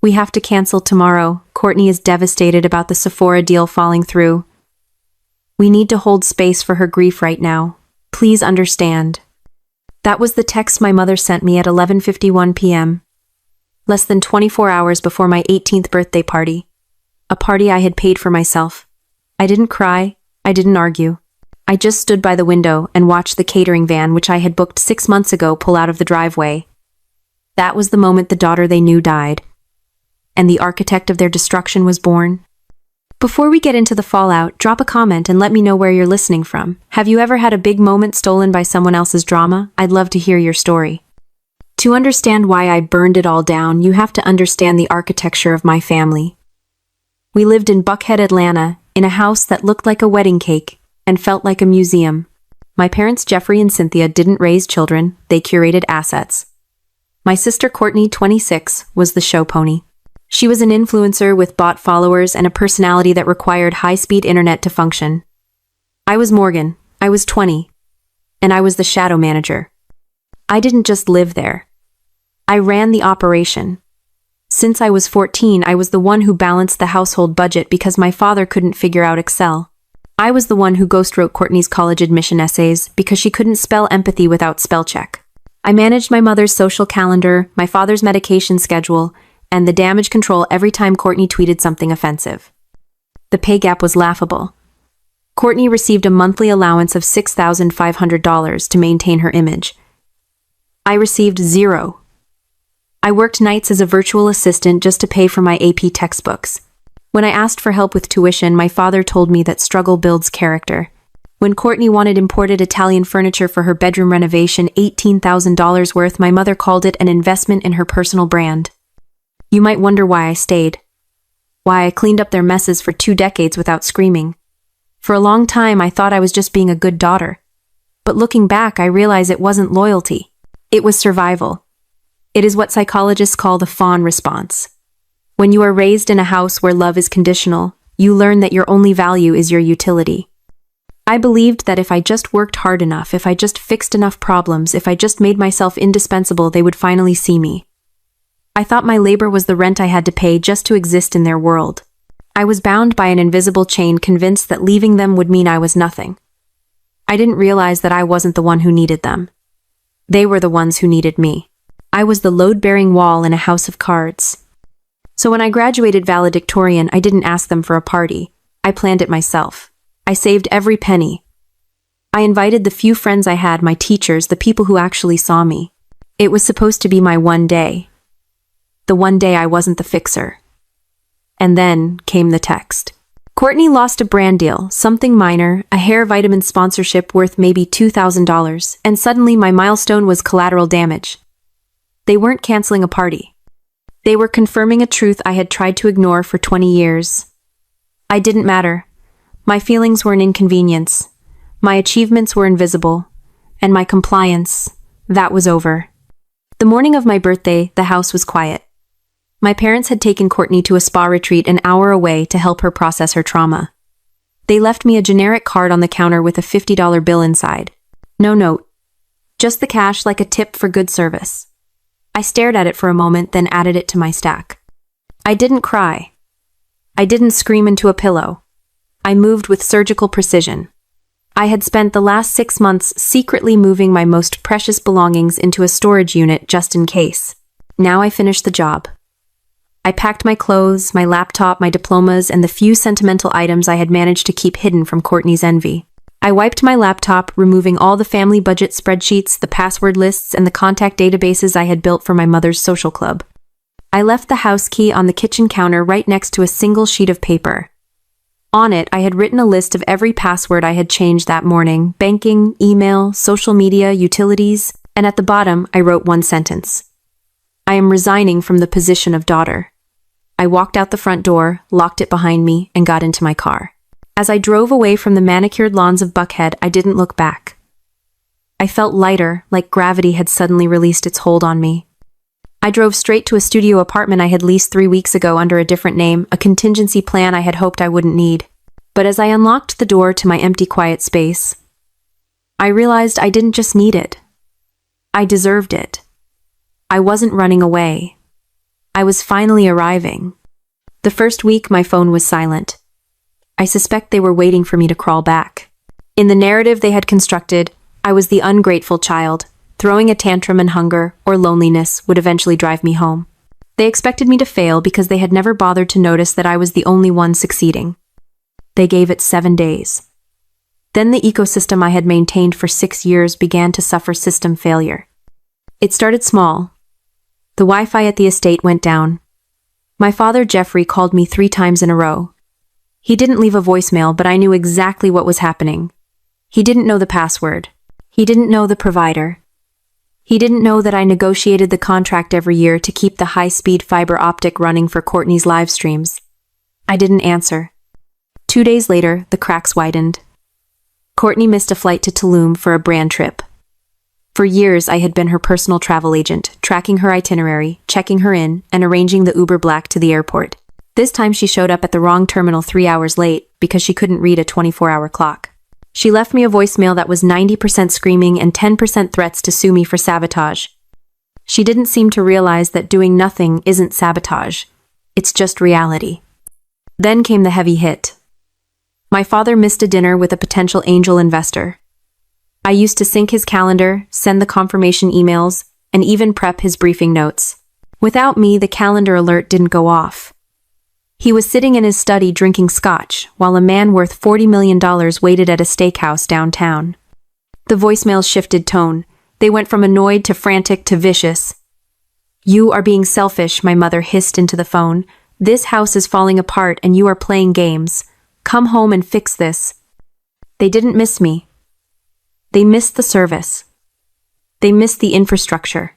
We have to cancel tomorrow. Courtney is devastated about the Sephora deal falling through. We need to hold space for her grief right now. Please understand. That was the text my mother sent me at 11:51 p.m. Less than 24 hours before my 18th birthday party. A party I had paid for myself. I didn't cry. I didn't argue. I just stood by the window and watched the catering van which I had booked 6 months ago pull out of the driveway. That was the moment the daughter they knew died. And the architect of their destruction was born. Before we get into the fallout, drop a comment and let me know where you're listening from. Have you ever had a big moment stolen by someone else's drama? I'd love to hear your story. To understand why I burned it all down, you have to understand the architecture of my family. We lived in Buckhead, Atlanta, in a house that looked like a wedding cake and felt like a museum. My parents, Jeffrey and Cynthia, didn't raise children, they curated assets. My sister Courtney, 26, was the show pony. She was an influencer with bot followers and a personality that required high-speed internet to function. I was Morgan, I was 20, and I was the shadow manager. I didn't just live there. I ran the operation. Since I was 14, I was the one who balanced the household budget because my father couldn't figure out Excel. I was the one who ghostwrote Courtney's college admission essays because she couldn't spell empathy without spell check. I managed my mother's social calendar, my father's medication schedule, and the damage control every time Courtney tweeted something offensive. The pay gap was laughable. Courtney received a monthly allowance of $6,500 to maintain her image. I received zero. I worked nights as a virtual assistant just to pay for my AP textbooks. When I asked for help with tuition, my father told me that struggle builds character. When Courtney wanted imported Italian furniture for her bedroom renovation, $18,000 worth, my mother called it an investment in her personal brand. You might wonder why I stayed. Why I cleaned up their messes for 2 decades without screaming. For a long time, I thought I was just being a good daughter. But looking back, I realize it wasn't loyalty. It was survival. It is what psychologists call the fawn response. When you are raised in a house where love is conditional, you learn that your only value is your utility. I believed that if I just worked hard enough, if I just fixed enough problems, if I just made myself indispensable, they would finally see me. I thought my labor was the rent I had to pay just to exist in their world. I was bound by an invisible chain, convinced that leaving them would mean I was nothing. I didn't realize that I wasn't the one who needed them. They were the ones who needed me. I was the load-bearing wall in a house of cards. So when I graduated valedictorian, I didn't ask them for a party. I planned it myself. I saved every penny. I invited the few friends I had, my teachers, the people who actually saw me. It was supposed to be my one day. The one day I wasn't the fixer. And then came the text. Courtney lost a brand deal, something minor, a hair vitamin sponsorship worth maybe $2,000, and suddenly my milestone was collateral damage. They weren't canceling a party. They were confirming a truth I had tried to ignore for 20 years. I didn't matter. My feelings were an inconvenience. My achievements were invisible. And my compliance, that was over. The morning of my birthday, the house was quiet. My parents had taken Courtney to a spa retreat an hour away to help her process her trauma. They left me a generic card on the counter with a $50 bill inside. No note. Just the cash, like a tip for good service. I stared at it for a moment, then added it to my stack. I didn't cry. I didn't scream into a pillow. I moved with surgical precision. I had spent the last 6 months secretly moving my most precious belongings into a storage unit just in case. Now I finished the job. I packed my clothes, my laptop, my diplomas, and the few sentimental items I had managed to keep hidden from Courtney's envy. I wiped my laptop, removing all the family budget spreadsheets, the password lists, and the contact databases I had built for my mother's social club. I left the house key on the kitchen counter right next to a single sheet of paper. On it, I had written a list of every password I had changed that morning: banking, email, social media, utilities, and at the bottom, I wrote one sentence. I am resigning from the position of daughter. I walked out the front door, locked it behind me, and got into my car. As I drove away from the manicured lawns of Buckhead, I didn't look back. I felt lighter, like gravity had suddenly released its hold on me. I drove straight to a studio apartment I had leased 3 weeks ago under a different name, a contingency plan I had hoped I wouldn't need. But as I unlocked the door to my empty, quiet space, I realized I didn't just need it. I deserved it. I wasn't running away. I was finally arriving. The first week, my phone was silent. I suspect they were waiting for me to crawl back. In the narrative they had constructed, I was the ungrateful child. Throwing a tantrum and hunger or loneliness would eventually drive me home. They expected me to fail because they had never bothered to notice that I was the only one succeeding. They gave it 7 days. Then the ecosystem I had maintained for 6 years began to suffer system failure. It started small. The Wi-Fi at the estate went down. My father, Jeffrey, called me 3 times in a row. He didn't leave a voicemail, but I knew exactly what was happening. He didn't know the password. He didn't know the provider. He didn't know that I negotiated the contract every year to keep the high-speed fiber optic running for Courtney's live streams. I didn't answer. 2 days later, the cracks widened. Courtney missed a flight to Tulum for a brand trip. For years, I had been her personal travel agent, tracking her itinerary, checking her in, and arranging the Uber Black to the airport. This time she showed up at the wrong terminal 3 hours late because she couldn't read a 24-hour clock. She left me a voicemail that was 90% screaming and 10% threats to sue me for sabotage. She didn't seem to realize that doing nothing isn't sabotage. It's just reality. Then came the heavy hit. My father missed a dinner with a potential angel investor. I used to sync his calendar, send the confirmation emails, and even prep his briefing notes. Without me, the calendar alert didn't go off. He was sitting in his study drinking scotch, while a man worth $40 million waited at a steakhouse downtown. The voicemails shifted tone. They went from annoyed to frantic to vicious. "You are being selfish," my mother hissed into the phone. "This house is falling apart and you are playing games. Come home and fix this." They didn't miss me. They missed the service. They missed the infrastructure.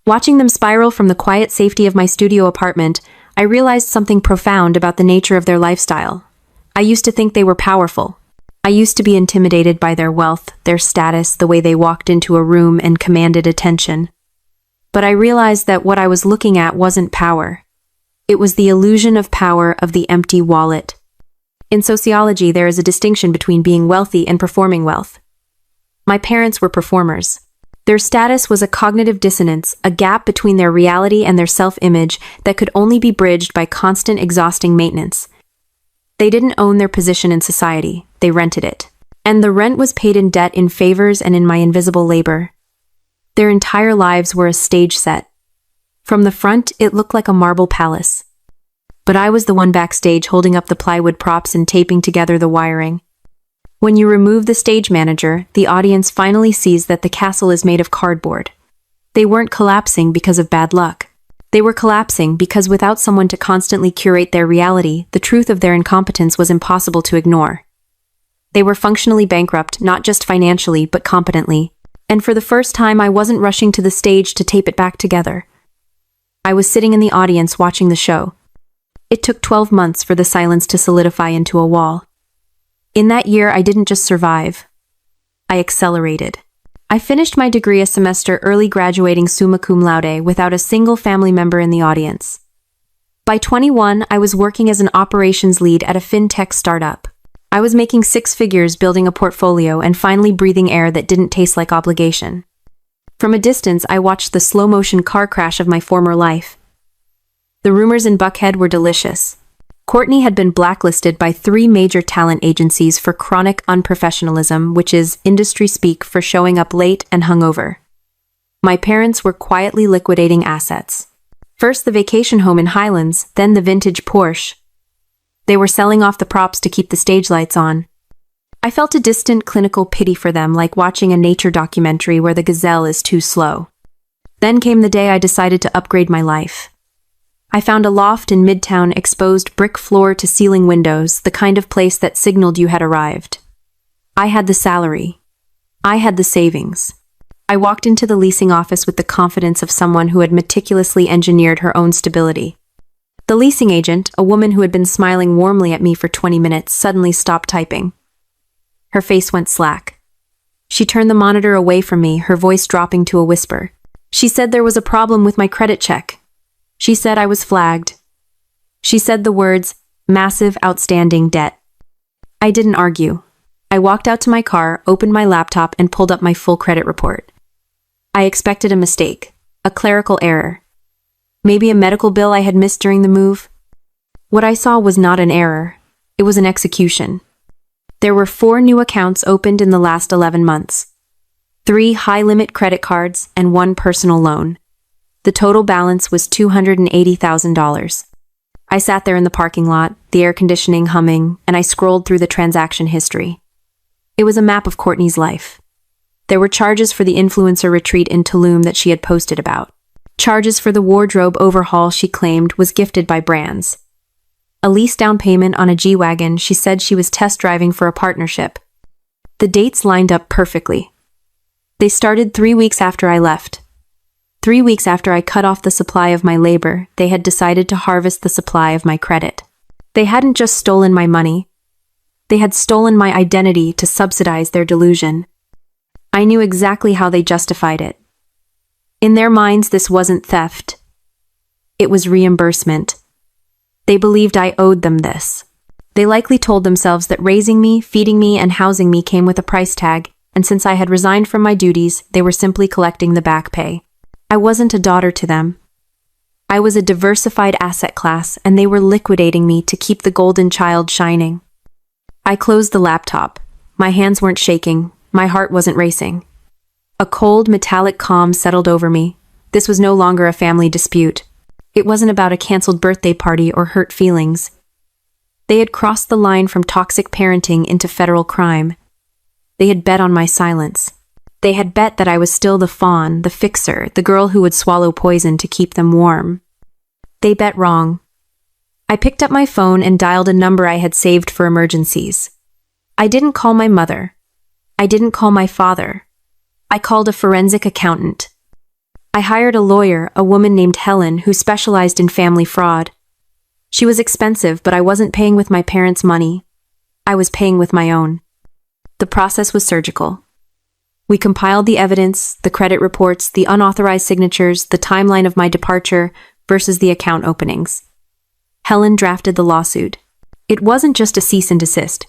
Watching them spiral from the quiet safety of my studio apartment, I realized something profound about the nature of their lifestyle. I used to think they were powerful. I used to be intimidated by their wealth, their status, the way they walked into a room and commanded attention. But I realized that what I was looking at wasn't power. It was the illusion of power of the empty wallet. In sociology, there is a distinction between being wealthy and performing wealth. My parents were performers. Their status was a cognitive dissonance, a gap between their reality and their self-image that could only be bridged by constant, exhausting maintenance. They didn't own their position in society, they rented it. And the rent was paid in debt, in favors, and in my invisible labor. Their entire lives were a stage set. From the front, it looked like a marble palace. But I was the one backstage holding up the plywood props and taping together the wiring. When you remove the stage manager, the audience finally sees that the castle is made of cardboard. They weren't collapsing because of bad luck. They were collapsing because without someone to constantly curate their reality, the truth of their incompetence was impossible to ignore. They were functionally bankrupt, not just financially, but competently. And for the first time, I wasn't rushing to the stage to tape it back together. I was sitting in the audience watching the show. It took 12 months for the silence to solidify into a wall. In that year, I didn't just survive. I accelerated. I finished my degree a semester early, graduating summa cum laude without a single family member in the audience. By 21, I was working as an operations lead at a fintech startup. I was making 6 figures, building a portfolio, and finally breathing air that didn't taste like obligation. From a distance, I watched the slow-motion car crash of my former life. The rumors in Buckhead were delicious. Courtney had been blacklisted by 3 major talent agencies for chronic unprofessionalism, which is industry speak for showing up late and hungover. My parents were quietly liquidating assets. First the vacation home in Highlands, then the vintage Porsche. They were selling off the props to keep the stage lights on. I felt a distant clinical pity for them, like watching a nature documentary where the gazelle is too slow. Then came the day I decided to upgrade my life. I found a loft in Midtown, exposed brick floor to ceiling windows, the kind of place that signaled you had arrived. I had the salary. I had the savings. I walked into the leasing office with the confidence of someone who had meticulously engineered her own stability. The leasing agent, a woman who had been smiling warmly at me for 20 minutes, suddenly stopped typing. Her face went slack. She turned the monitor away from me, her voice dropping to a whisper. She said there was a problem with my credit check. She said I was flagged. She said the words, "massive outstanding debt." I didn't argue. I walked out to my car, opened my laptop, and pulled up my full credit report. I expected a mistake, a clerical error. Maybe a medical bill I had missed during the move? What I saw was not an error. It was an execution. There were 4 new accounts opened in the last 11 months. 3 high-limit credit cards and 1 personal loan. The total balance was $280,000. I sat there in the parking lot, the air conditioning humming, and I scrolled through the transaction history. It was a map of Courtney's life. There were charges for the influencer retreat in Tulum that she had posted about. Charges for the wardrobe overhaul she claimed was gifted by brands. A lease down payment on a G-Wagon she said she was test driving for a partnership. The dates lined up perfectly. They started 3 weeks after I left. 3 weeks after I cut off the supply of my labor, they had decided to harvest the supply of my credit. They hadn't just stolen my money. They had stolen my identity to subsidize their delusion. I knew exactly how they justified it. In their minds, this wasn't theft. It was reimbursement. They believed I owed them this. They likely told themselves that raising me, feeding me, and housing me came with a price tag, and since I had resigned from my duties, they were simply collecting the back pay. I wasn't a daughter to them. I was a diversified asset class, and they were liquidating me to keep the golden child shining. I closed the laptop. My hands weren't shaking. My heart wasn't racing. A cold, metallic calm settled over me. This was no longer a family dispute. It wasn't about a canceled birthday party or hurt feelings. They had crossed the line from toxic parenting into federal crime. They had bet on my silence. They had bet that I was still the fawn, the fixer, the girl who would swallow poison to keep them warm. They bet wrong. I picked up my phone and dialed a number I had saved for emergencies. I didn't call my mother. I didn't call my father. I called a forensic accountant. I hired a lawyer, a woman named Helen, who specialized in family fraud. She was expensive, but I wasn't paying with my parents' money. I was paying with my own. The process was surgical. We compiled the evidence, the credit reports, the unauthorized signatures, the timeline of my departure versus the account openings. Helen drafted the lawsuit. It wasn't just a cease and desist.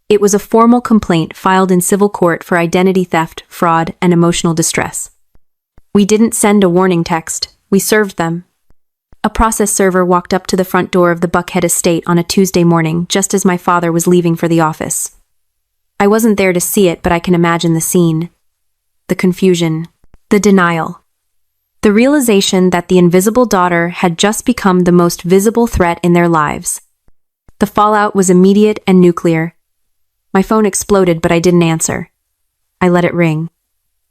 It was a formal complaint filed in civil court for identity theft, fraud, and emotional distress. We didn't send a warning text. We served them. A process server walked up to the front door of the Buckhead estate on a Tuesday morning, just as my father was leaving for the office. I wasn't there to see it, but I can imagine the scene. The confusion. The denial. The realization that the invisible daughter had just become the most visible threat in their lives. The fallout was immediate and nuclear. My phone exploded, but I didn't answer. I let it ring.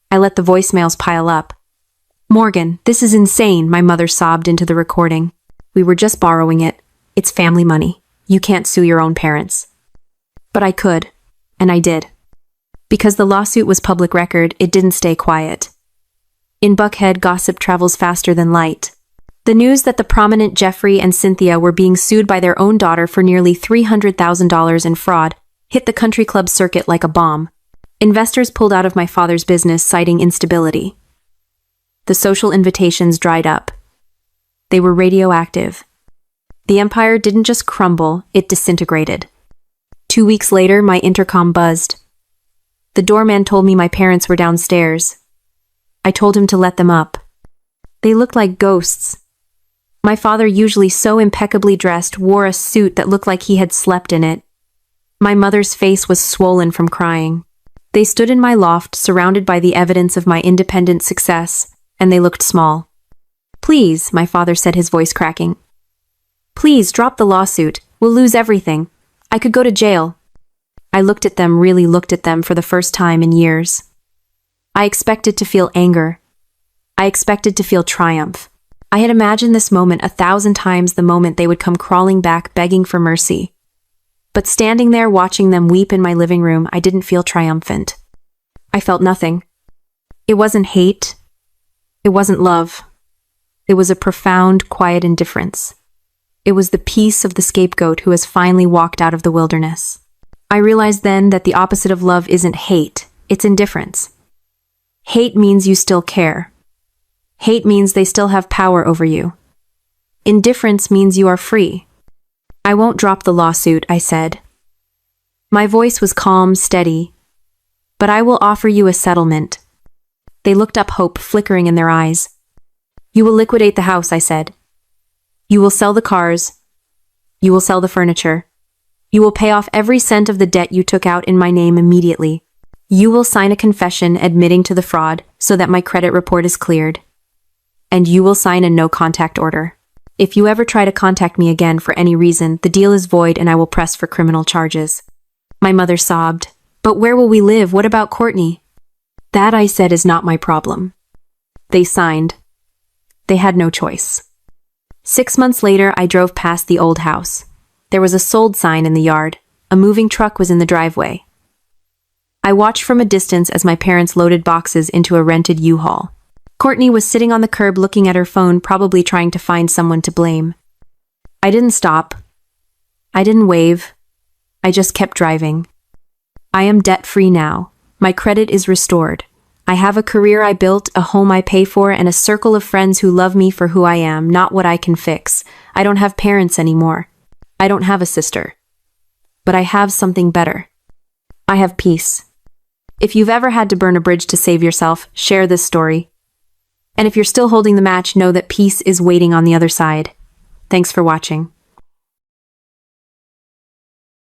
I let the voicemails pile up. "Morgan, this is insane," my mother sobbed into the recording. "We were just borrowing it. It's family money. You can't sue your own parents." But I could. And I did. Because the lawsuit was public record, it didn't stay quiet. In Buckhead, gossip travels faster than light. The news that the prominent Jeffrey and Cynthia were being sued by their own daughter for nearly $300,000 in fraud hit the country club circuit like a bomb. Investors pulled out of my father's business, citing instability. The social invitations dried up. They were radioactive. The empire didn't just crumble, it disintegrated. 2 weeks later, my intercom buzzed. The doorman told me my parents were downstairs. I told him to let them up. They looked like ghosts. My father, usually so impeccably dressed, wore a suit that looked like he had slept in it. My mother's face was swollen from crying. They stood in my loft, surrounded by the evidence of my independent success, and they looked small. "Please," my father said, his voice cracking. "Please, drop the lawsuit. We'll lose everything. I could go to jail." I looked at them, really looked at them for the first time in years. I expected to feel anger. I expected to feel triumph. I had imagined this moment 1,000 times, the moment they would come crawling back, begging for mercy. But standing there watching them weep in my living room, I didn't feel triumphant. I felt nothing. It wasn't hate. It wasn't love. It was a profound, quiet indifference. It was the peace of the scapegoat who has finally walked out of the wilderness. I realized then that the opposite of love isn't hate, it's indifference. Hate means you still care. Hate means they still have power over you. Indifference means you are free. "I won't drop the lawsuit," I said. My voice was calm, steady. "But I will offer you a settlement." They looked up, hope flickering in their eyes. You will liquidate the house, I said. You will sell the cars. You will sell the furniture. You will pay off every cent of the debt you took out in my name immediately. You will sign a confession admitting to the fraud so that my credit report is cleared. And you will sign a no-contact order. If you ever try to contact me again for any reason, the deal is void and I will press for criminal charges. My mother sobbed. But where will we live? What about Courtney? That, I said, is not my problem. They signed. They had no choice. 6 months later, I drove past the old house. There was a sold sign in the yard. A moving truck was in the driveway. I watched from a distance as my parents loaded boxes into a rented U-Haul. Courtney was sitting on the curb looking at her phone, probably trying to find someone to blame. I didn't stop. I didn't wave. I just kept driving. I am debt-free now. My credit is restored. I have a career I built, a home I pay for, and a circle of friends who love me for who I am, not what I can fix. I don't have parents anymore. I don't have a sister. But I have something better. I have peace. If you've ever had to burn a bridge to save yourself, share this story. And if you're still holding the match, know that peace is waiting on the other side. Thanks for watching.